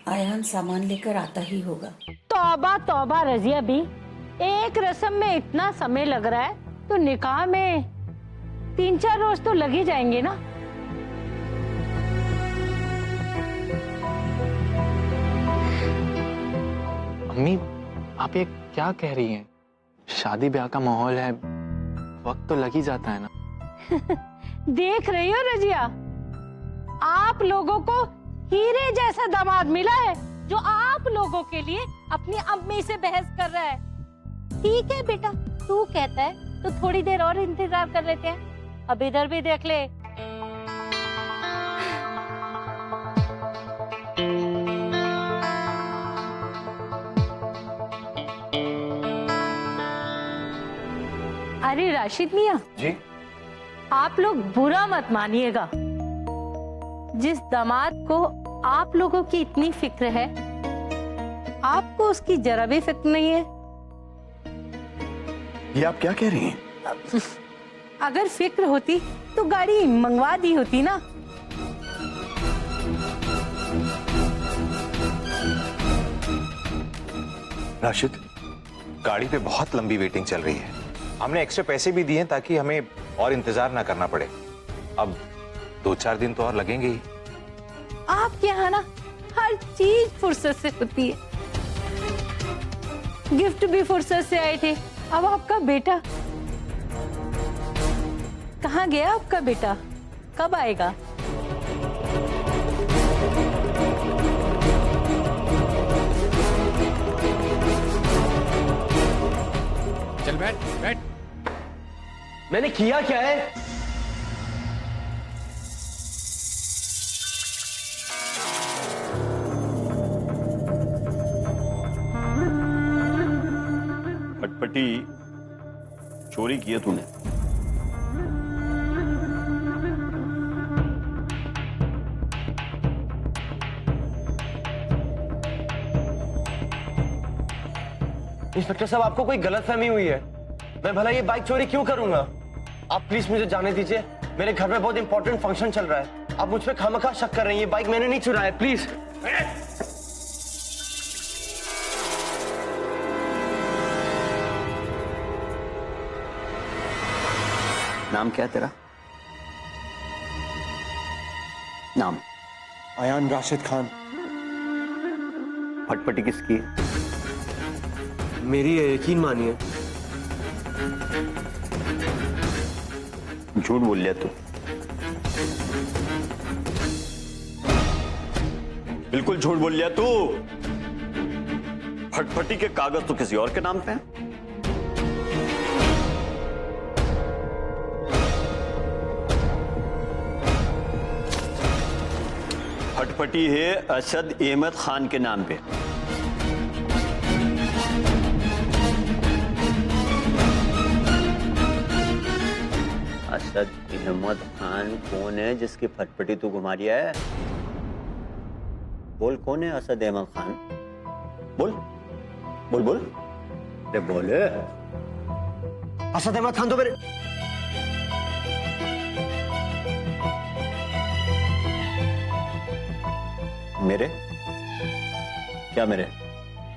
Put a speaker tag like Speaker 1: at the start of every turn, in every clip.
Speaker 1: आयान सामान लेकर आता ही होगा।
Speaker 2: तौबा तौबा रजिया भी, एक रस्म में इतना समय लग रहा है तो निकाह में 3-4 रोज तो लग ही जाएंगे ना।
Speaker 3: अम्मी, आप ये क्या कह रही हैं? शादी ब्याह का माहौल है, वक्त तो लग ही जाता है ना।
Speaker 2: देख रही हो रजिया, आप लोगों को हीरे जैसा दामाद मिला है जो आप लोगों के लिए अपनी अम्मी से बहस कर रहा है। ठीक है बेटा, तू कहता है तो थोड़ी देर और इंतजार कर लेते हैं। अब इधर भी देख ले। अरे राशिद मियां
Speaker 3: जी,
Speaker 2: आप लोग बुरा मत मानिएगा। जिस दामाद को आप लोगों की इतनी फिक्र है, आपको उसकी जरा भी फिक्र नहीं है।
Speaker 4: ये आप क्या कह रही हैं?
Speaker 2: अगर फिक्र होती तो गाड़ी मंगवा दी होती ना।
Speaker 4: राशिद,
Speaker 5: गाड़ी पे बहुत लंबी वेटिंग चल रही है। हमने एक्स्ट्रा पैसे भी दिए ताकि हमें और इंतजार ना करना पड़े। अब 2-4 दिन तो और लगेंगे ही।
Speaker 2: आपके यहाँ ना हर चीज फुर्सत से होती है। गिफ्ट भी फुर्सत से आए थे। अब आपका बेटा कहाँ गया? आपका बेटा कब आएगा?
Speaker 6: चल बैठ बैठ।
Speaker 7: मैंने किया क्या है?
Speaker 4: फटफटी चोरी की है तूने।
Speaker 7: इंस्पेक्टर साहब, आपको कोई गलतफहमी हुई है। मैं भला ये बाइक चोरी क्यों करूंगा? आप प्लीज मुझे जाने दीजिए। मेरे घर में बहुत इंपॉर्टेंट फंक्शन चल रहा है। आप मुझ पे खामखा शक कर रही हैं। ये बाइक मैंने नहीं चुराया, प्लीज।
Speaker 4: नाम क्या है तेरा? नाम?
Speaker 7: आयान राशिद खान।
Speaker 4: फटफटी किसकी है?
Speaker 7: मेरी है, यकीन मानिए।
Speaker 4: झूठ बोल लिया तू। बिल्कुल झूठ बोल लिया तू। फटफटी के कागज तो किसी और के नाम पे हैं। फटफटी है असद अहमद खान के नाम पे। असद अहमद खान कौन है जिसकी फटफटी तू घुमा रिया है? बोल, कौन है असद अहमद खान? बोल बोल बोल। अरे बोल।
Speaker 7: असद अहमद खान तो मेरे
Speaker 4: मेरे क्या मेरे?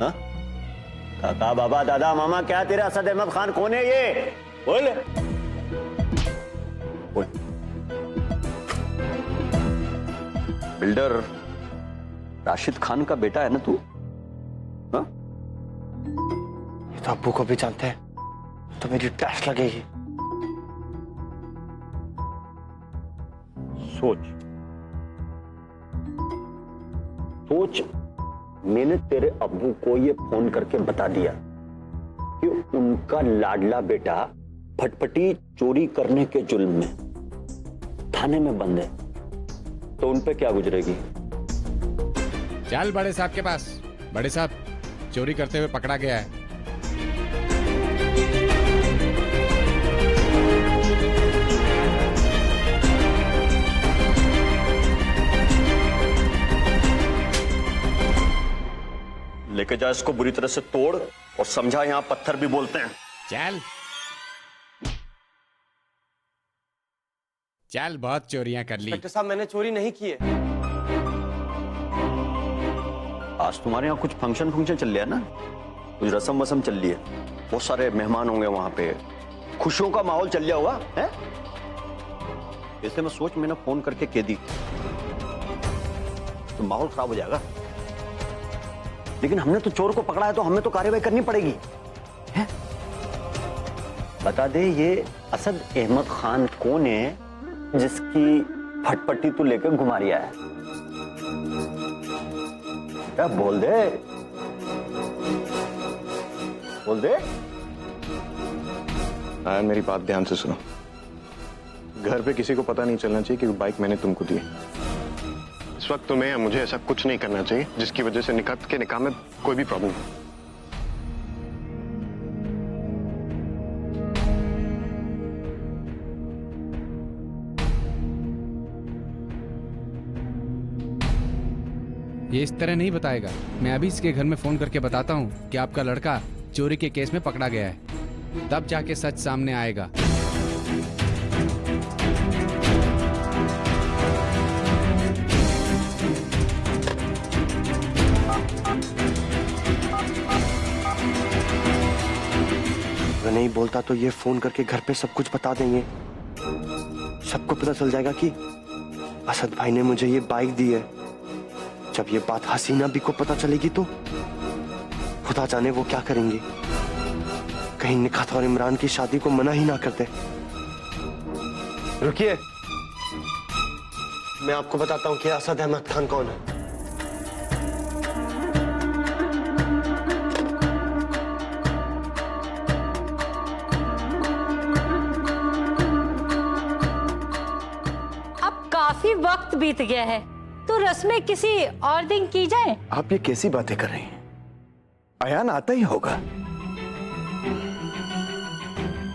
Speaker 4: हाँ, काका बाबा दादा मामा क्या तेरा असद अहमद खान कौन है ये? बोल बोल। बिल्डर राशिद खान का बेटा है ना तू? हाँ?
Speaker 7: ये तो अब्बू को भी जानते हैं, तो मेरी टैक्स लगेगी।
Speaker 4: सोच सोच, मैंने तेरे अब्बू को ये फोन करके बता दिया कि उनका लाडला बेटा फटफटी चोरी करने के जुल्म में थाने में बंद है, तो उन पे क्या गुजरेगी?
Speaker 6: चल बड़े साहब के पास। बड़े साहब, चोरी करते हुए पकड़ा गया है।
Speaker 4: लेके जा इसको, बुरी तरह से तोड़ और समझा यहां पत्थर भी बोलते हैं।
Speaker 6: चल चल, बहुत चोरियां कर ली।
Speaker 7: इंस्पेक्टर साहब, मैंने चोरी नहीं की है।
Speaker 4: आज तुम्हारे यहाँ कुछ फंक्शन चल रहा है ना, कुछ रस्म वसम चल रही है, बहुत सारे मेहमान होंगे वहां पे, खुशियों का माहौल चल रहा होगा है? ऐसे में सोच मैंने फोन करके कह दी तो माहौल खराब हो जाएगा। लेकिन हमने तो चोर को पकड़ा है तो हमें तो कार्रवाई करनी पड़ेगी है? बता दे ये असद अहमद खान कौन है जिसकी फटपटी तू लेकर घुमा रिया है? क्या बोल दे, बोल दे।
Speaker 3: आयन मेरी बात ध्यान से सुनो, घर पे किसी को पता नहीं चलना चाहिए कि वो बाइक मैंने तुमको दी। इस वक्त तुम्हें या मुझे ऐसा कुछ नहीं करना चाहिए जिसकी वजह से निकाह में कोई भी प्रॉब्लम हो।
Speaker 6: ये इस तरह नहीं बताएगा। मैं अभी इसके घर में फोन करके बताता हूँ कि आपका लड़का चोरी के केस में पकड़ा गया है, तब जाके सच सामने आएगा।
Speaker 7: अगर नहीं बोलता तो ये फोन करके घर पे सब कुछ बता देंगे। सबको पता चल जाएगा कि असद भाई ने मुझे ये बाइक दी है। जब ये बात हसीना भी को पता चलेगी तो खुदा जाने वो क्या करेंगे। कहीं निखात और इमरान की शादी को मना ही ना करते। रुकिए, मैं आपको बताता हूँ कि असद अहमद खान कौन है।
Speaker 2: अब काफी वक्त बीत गया है, तो रस्में किसी और दिन की जाए।
Speaker 3: आप ये कैसी बातें कर रही हैं? अयान आता ही होगा।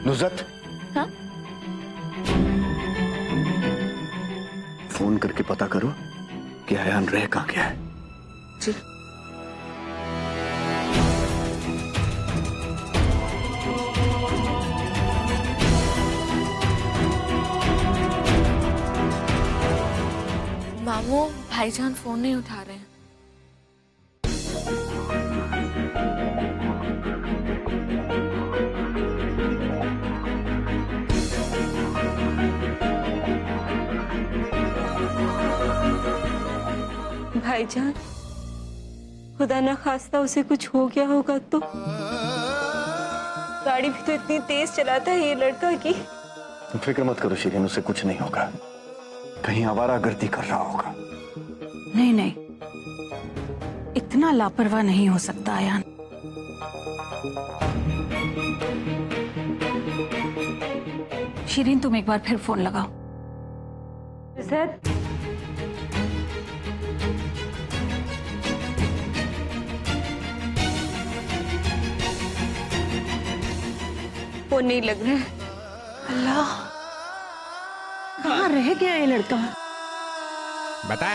Speaker 3: नुज़त,
Speaker 2: हाँ?
Speaker 3: फोन करके पता करो कि अयान रह कहाँ गया है।
Speaker 1: जी।
Speaker 8: मामू, भाईजान फोन नहीं उठा रहे हैं।
Speaker 9: भाईजान, खुदा ना खास्ता उसे कुछ हो गया होगा तो। गाड़ी भी तो इतनी तेज चलाता है ये लड़का कि।
Speaker 3: तुम फिक्र मत करो शिरीन, उसे कुछ नहीं होगा। कहीं आवारागर्दी कर रहा होगा।
Speaker 1: नहीं नहीं, इतना लापरवाह नहीं हो सकता अयान। शिरीन, तुम एक बार फिर फोन लगाओ।
Speaker 9: सर, फोन नहीं लग रहा है।
Speaker 1: अल्लाह, कहाँ रह गया ये लड़का?
Speaker 6: बता।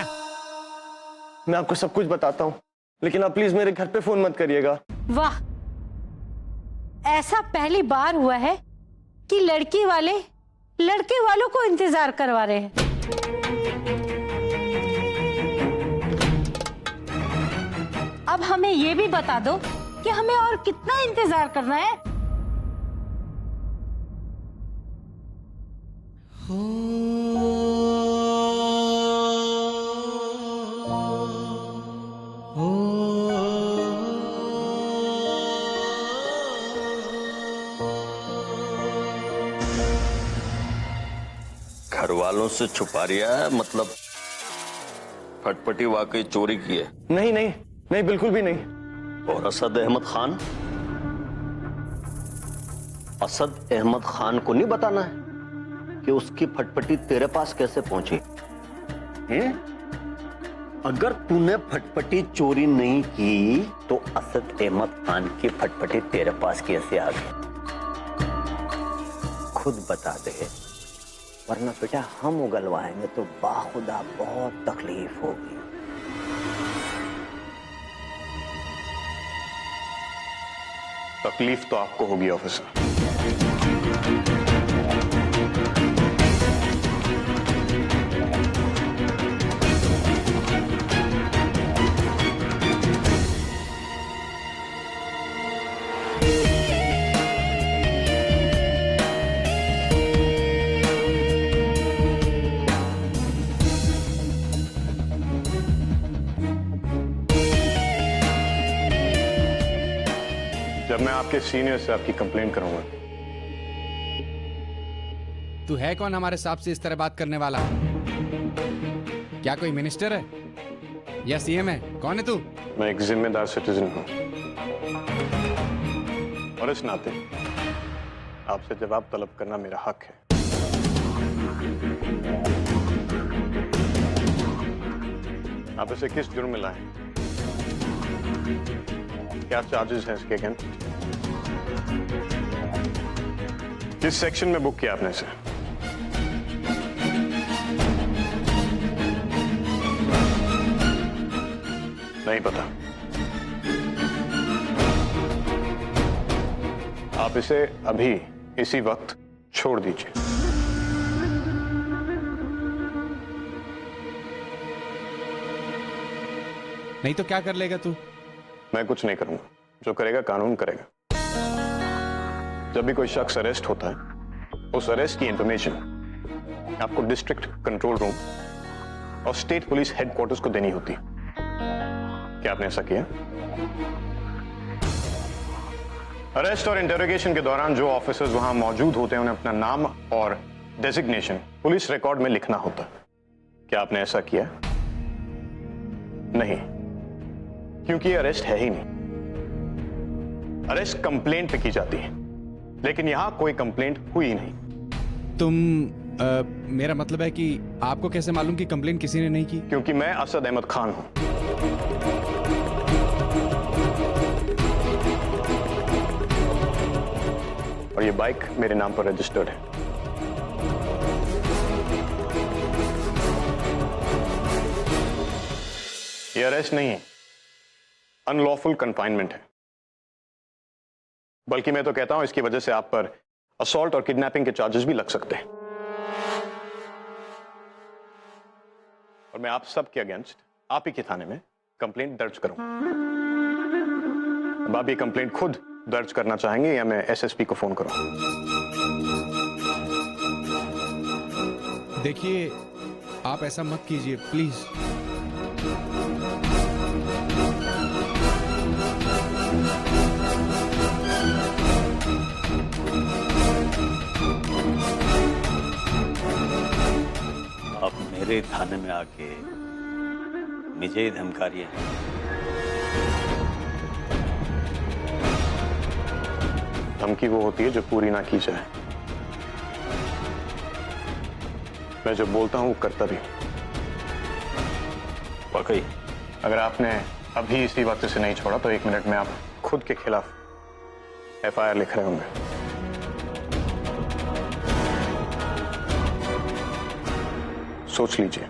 Speaker 7: मैं आपको सब कुछ बताता हूँ, लेकिन आप प्लीज मेरे घर पे फोन मत करिएगा।
Speaker 2: वाह, ऐसा पहली बार हुआ है कि लड़की वाले लड़के वालों को इंतजार करवा रहे हैं। अब हमें ये भी बता दो कि हमें और कितना इंतजार करना है।
Speaker 4: घर वालों से छुपा रिया है, मतलब फटपटी वाकई चोरी की है?
Speaker 7: नहीं नहीं नहीं, बिल्कुल भी नहीं।
Speaker 4: और असद अहमद खान, असद अहमद खान को नहीं बताना है कि उसकी फटपटी तेरे पास कैसे पहुंची है? अगर तूने फटपटी चोरी नहीं की तो असद अहमद खान की फटपटी तेरे पास कैसे आ गई? खुद बता दे, वरना बेटा हम उगलवाएंगे तो बाखुदा बहुत तकलीफ होगी।
Speaker 3: तकलीफ तो आपको होगी ऑफिसर। जब मैं आपके सीनियर से आपकी कंप्लेंट करूंगा।
Speaker 6: तू है कौन हमारे साहब से इस तरह बात करने वाला? क्या कोई मिनिस्टर है या सीएम है? कौन है तू?
Speaker 3: मैं एक जिम्मेदार सिटीजन हूं और इस नाते आपसे जवाब तलब करना मेरा हक है। आप इसे किस जुर्म में लाए? क्या चार्जेस हैं इसके अगेंस्ट? किस सेक्शन में बुक किया आपने इसे? नहीं पता। आप इसे अभी इसी वक्त छोड़ दीजिए।
Speaker 6: नहीं तो क्या कर लेगा तू?
Speaker 3: मैं कुछ नहीं करूंगा, जो करेगा कानून करेगा। जब भी कोई शख्स अरेस्ट होता है, उस अरेस्ट की इंफॉर्मेशन आपको डिस्ट्रिक्ट कंट्रोल रूम और स्टेट पुलिस हेडक्वार्टर्स को देनी होती है। क्या आपने ऐसा किया? अरेस्ट और इंटरोगेशन के दौरान जो ऑफिसर्स वहां मौजूद होते हैं, उन्हें अपना नाम और डेजिग्नेशन पुलिस रिकॉर्ड में लिखना होता है। क्या आपने ऐसा किया? नहीं, क्योंकि ये अरेस्ट है ही नहीं। अरेस्ट कंप्लेंट पे की जाती है, लेकिन यहां कोई कंप्लेंट हुई नहीं।
Speaker 6: मेरा मतलब है कि आपको कैसे मालूम कि कंप्लेंट किसी ने नहीं की?
Speaker 3: क्योंकि मैं असद अहमद खान हूं। और ये बाइक मेरे नाम पर रजिस्टर्ड है। ये अरेस्ट नहीं है, अनलॉफुल कन्फाइनमेंट है। बल्कि मैं तो कहता हूं इसकी वजह से आप पर असॉल्ट और किडनैपिंग के चार्जेस भी लग सकते हैं। और मैं आप सब के अगेंस्ट आप ही के थाने में कंप्लेंट दर्ज करूंगा। अब आप ये कंप्लेंट खुद दर्ज करना चाहेंगे या मैं एसएसपी को फोन करूं?
Speaker 6: देखिए, आप ऐसा मत कीजिए प्लीज।
Speaker 4: आप मेरे थाने में आके मुझे ही धमका रही है।
Speaker 3: धमकी वो होती है जो पूरी ना की जाए। मैं जो बोलता हूं वो करता भी।
Speaker 4: वाकई
Speaker 3: अगर आपने अभी इसी वक्त से नहीं छोड़ा तो 1 मिनट में आप खुद के खिलाफ एफआईआर लिख रहे होंगे। सोच लीजिए।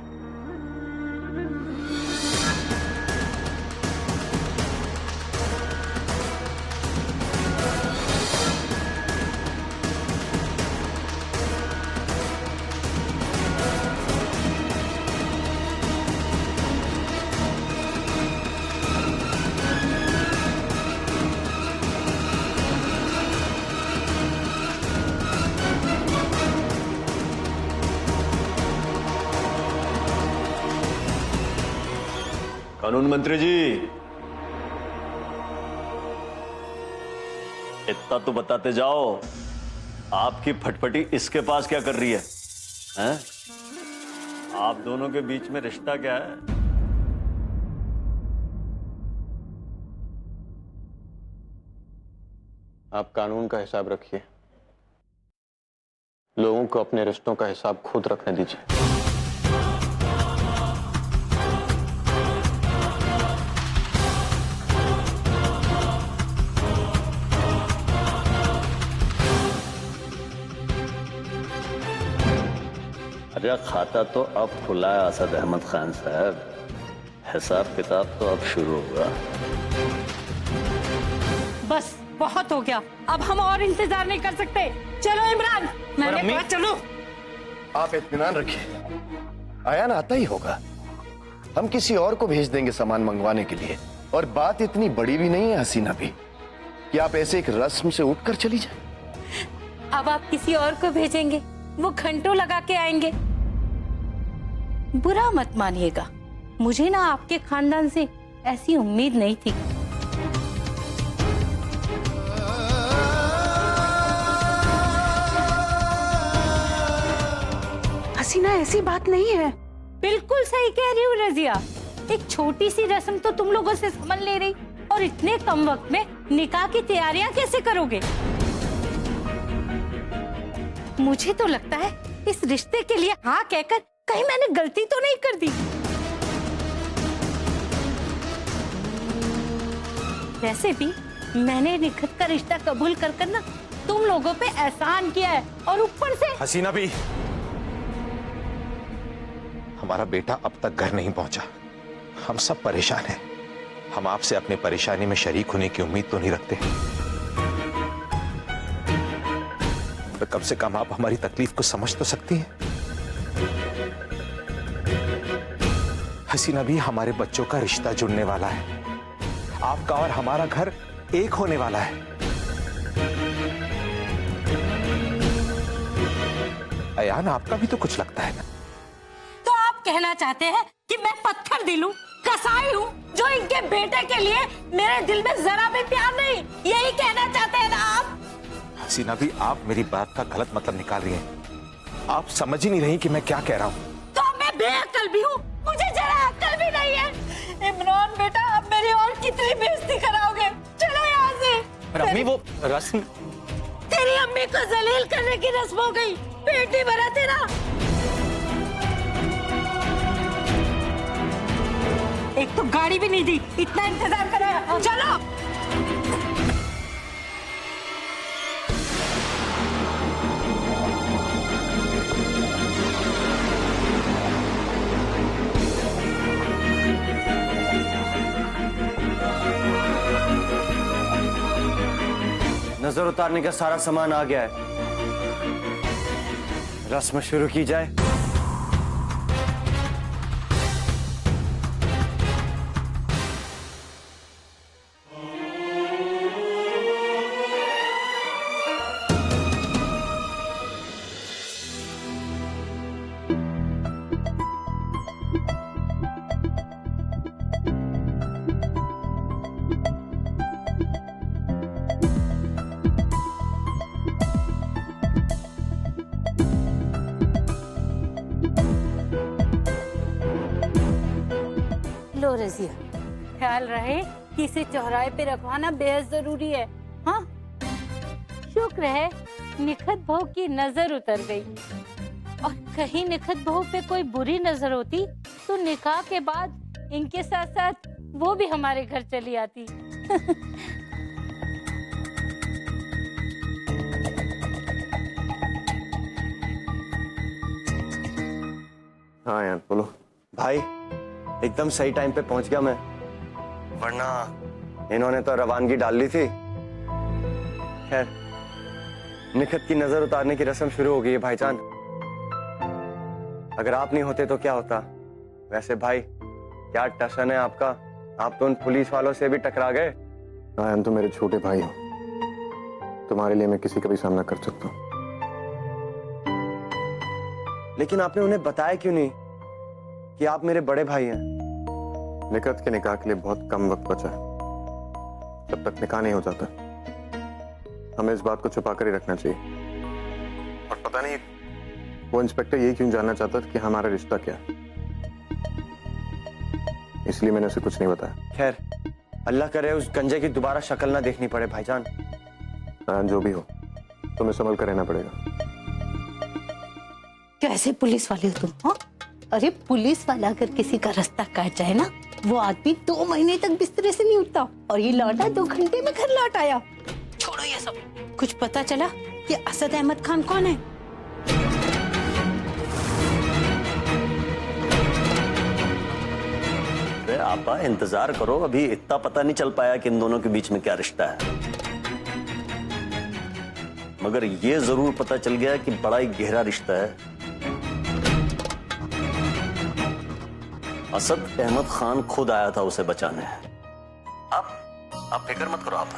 Speaker 4: कानून मंत्री जी, इतना तो बताते जाओ, आपकी फटफटी इसके पास क्या कर रही है? हैं? आप दोनों के बीच में रिश्ता क्या है?
Speaker 3: आप कानून का हिसाब रखिए, लोगों को अपने रिश्तों का हिसाब खुद रखने दीजिए।
Speaker 4: अरे खाता तो अब खुला है असद अहमद खान साहब, हिसाब किताब तो अब शुरू होगा।
Speaker 2: बस बहुत हो गया, अब हम और इंतजार नहीं कर सकते। चलो इमरान, मैंने कहा चलो।
Speaker 10: आप इत्मीनान रखिए, आयान आता ही होगा। हम किसी और को भेज देंगे सामान मंगवाने के लिए। और बात इतनी बड़ी भी नहीं है हसीना भी कि आप ऐसे एक रस्म से उठकर चली जाए।
Speaker 2: अब आप किसी और को भेजेंगे, वो घंटों लगा के आएंगे। बुरा मत मानिएगा, मुझे ना आपके खानदान से ऐसी उम्मीद नहीं थी।
Speaker 1: हसीना ऐसी बात नहीं है।
Speaker 2: बिल्कुल सही कह रही हूँ रजिया। एक छोटी सी रस्म तो तुम लोगों से समझ ले रही, और इतने कम वक्त में निकाह की तैयारियां कैसे करोगे? मुझे तो लगता है इस रिश्ते के लिए हाँ कहकर कहीं मैंने गलती तो नहीं कर दी। वैसे भी मैंने निखत का रिश्ता कबूल कर ना तुम लोगों पे एहसान किया है, और ऊपर से
Speaker 5: हसीना भी, हमारा बेटा अब तक घर नहीं पहुंचा। हम सब परेशान हैं। हम आपसे अपनी परेशानी में शरीक होने की उम्मीद तो नहीं रखते, तो कम से कम आप हमारी तकलीफ को समझ तो सकती हैं। हसीना भी, हमारे बच्चों का रिश्ता जुड़ने वाला है। आपका और हमारा घर एक होने वाला है। अयान, आपका भी तो कुछ लगता है ना?
Speaker 2: तो आप कहना चाहते हैं कि मैं पत्थर दिल हूं, कसाई हूं, जो इनके बेटे के लिए मेरे दिल में जरा भी प्यार नहीं, यही कहना चाहते हैं ना आप?
Speaker 5: हसीना भी, आप मेरी बात का गलत मतलब निकाल रही हैं। आप समझ ही नहीं रही कि मैं क्या कह रहा हूं।
Speaker 2: तो मैं बेअक्ल भी हूँ, मुझे जरा अक्ल भी नहीं है। इमरान बेटा, अब मेरी और कितनी बेइज्जती कराओगे? चलो यहाँ से।
Speaker 7: पर अम्मी, वो रस्म,
Speaker 2: तेरी अम्मी को जलील करने की रस्म हो गई। पेट ही भरा तेरा। एक तो गाड़ी भी नहीं दी, इतना इंतजार कराया। चलो।
Speaker 7: नजर उतारने का सारा सामान आ गया है। रस्म शुरू की जाए।
Speaker 2: लो रजिया, ख्याल रहे कि इसे चौराहे पे रखवाना बेहद जरूरी है। हाँ, शुक्र है निखत बहू की नजर उतर गई, और कहीं निखत बहू पे कोई बुरी नजर होती तो निकाह के बाद इनके साथ साथ वो भी हमारे घर चली आती।
Speaker 10: हाँ यार, बोलो।
Speaker 7: भाई, एकदम सही टाइम पे पहुंच गया मैं, वरना इन्होंने तो रवानगी डाल ली थी। खैर, निखत की नजर उतारने की रस्म शुरू हो गई है भाईजान। अगर आप नहीं होते तो क्या होता? वैसे भाई, क्या टशन है आपका? आप तो उन पुलिस वालों से भी टकरा गए।
Speaker 3: आयन, तो मेरे छोटे भाई हो, तुम्हारे लिए मैं किसी का भी सामना कर सकता हूँ।
Speaker 7: लेकिन आपने उन्हें बताया क्यों नहीं कि आप मेरे बड़े भाई हैं?
Speaker 3: निकत के निकाह के लिए बहुत कम वक्त बचा है। जब तक निकाह नहीं हो जाता, हमें इस बात को छुपा कर ही रखना चाहिए। और पता नहीं वो इंस्पेक्टर ये क्यों जानना चाहता था कि हमारा रिश्ता क्या है, इसलिए मैंने उसे कुछ नहीं बताया।
Speaker 7: खैर, अल्लाह करे उस गंजे की दोबारा शक्ल ना देखनी पड़े भाईजान।
Speaker 3: जो भी हो, तुम्हें संभल कर रहना पड़ेगा।
Speaker 2: कैसे पुलिस वाले हो तुम? हाँ, अरे पुलिस वाला अगर किसी का रास्ता काट जाए ना, वो आदमी 2 महीने तक बिस्तरे से नहीं उठता, और ये लौटा 2 घंटे में घर लौट आया। छोड़ो ये सब। कुछ पता चला कि असद अहमद खान कौन है?
Speaker 4: अरे आपा, इंतजार करो, अभी इतना पता नहीं चल पाया कि इन दोनों के बीच में क्या रिश्ता है। मगर ये जरूर पता चल गया कि बड़ा ही गहरा रिश्ता है। असद अहमद खान खुद आया था उसे बचाने। आप फिक्र मत करो आप,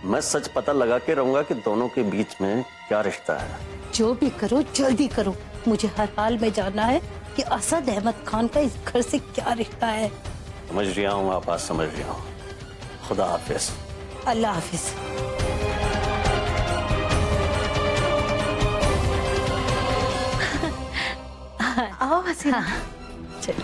Speaker 4: मैं सच पता लगा के रहूंगा कि दोनों के बीच में क्या रिश्ता है।
Speaker 2: जो भी करो जल्दी करो, मुझे हर हाल में जानना है कि असद अहमद खान का इस घर से क्या रिश्ता है।
Speaker 4: समझ रहा हूँ आप, आज समझ रहा हूँ। खुदा हाफिज।
Speaker 2: अल्लाह हाफिज।
Speaker 1: हसीना। चलो।